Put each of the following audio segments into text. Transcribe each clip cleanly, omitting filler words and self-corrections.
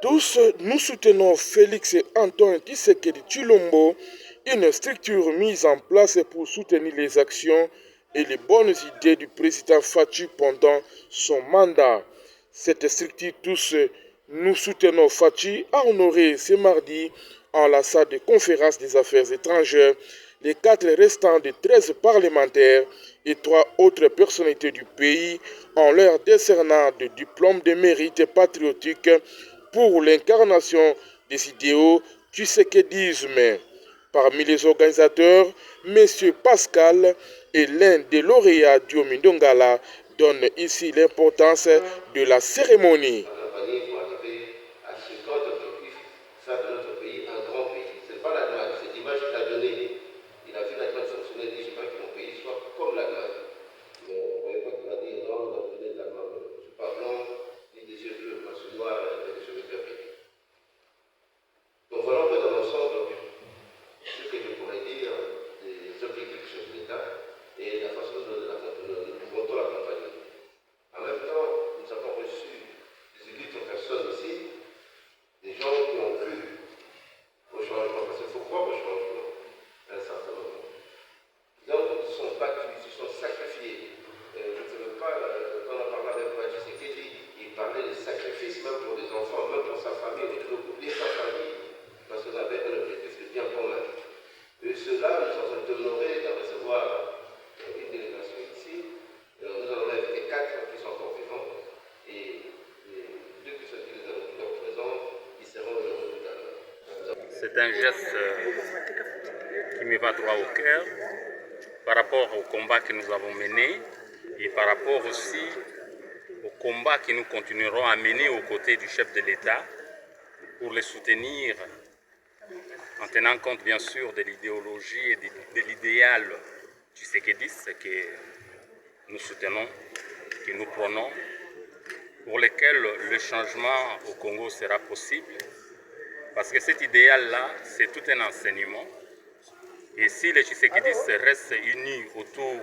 Tous, nous soutenons Félix Antoine Tshisekedi Tshilombo, une structure mise en place pour soutenir les actions et les bonnes idées du président Fachi pendant son mandat. Cette structure Tous, nous soutenons Fachi a honoré ce mardi en la salle de conférence des affaires étrangères les 4 restants des 13 parlementaires et 3 autres personnalités du pays en leur décernant de diplômes de mérite patriotique pour l'incarnation des idéaux du tshisekédisme. Parmi les organisateurs, M. Pascal est l'un des lauréats Diomi Ndongala donne ici l'importance de la cérémonie. C'est un geste qui me va droit au cœur par rapport au combat que nous avons mené et par rapport aussi au combat que nous continuerons à mener aux côtés du chef de l'État pour le soutenir en tenant compte bien sûr de l'idéologie et de l'idéal tshisékédiste que nous soutenons, que nous prenons, pour lequel le changement au Congo sera possible. Parce que cet idéal-là, c'est tout un enseignement. Et si les tshisékédistes restent unis autour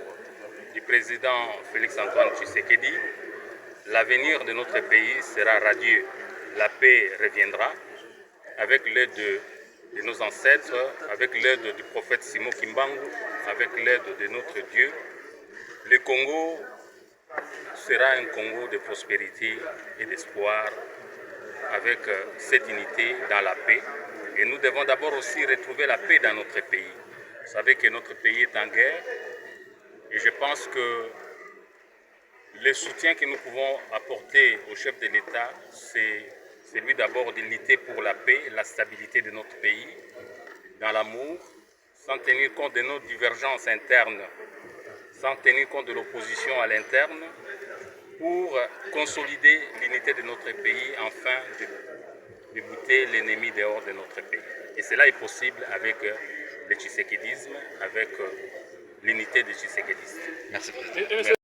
du président Félix Antoine Tshisekedi, l'avenir de notre pays sera radieux. La paix reviendra avec l'aide de nos ancêtres, avec l'aide du prophète Simo Kimbangu, avec l'aide de notre Dieu. Le Congo sera un Congo de prospérité et d'espoir, avec cette unité dans la paix. Et nous devons d'abord aussi retrouver la paix dans notre pays. Vous savez que notre pays est en guerre et je pense que le soutien que nous pouvons apporter au chef de l'État, c'est celui d'abord de lutter pour la paix, la stabilité de notre pays, dans l'amour, sans tenir compte de nos divergences internes, sans tenir compte de l'opposition à l'interne, pour consolider l'unité de notre pays, afin de buter l'ennemi dehors de notre pays. Et cela est possible avec le tshisékédisme, avec l'unité du tshisékédisme. Merci, Président.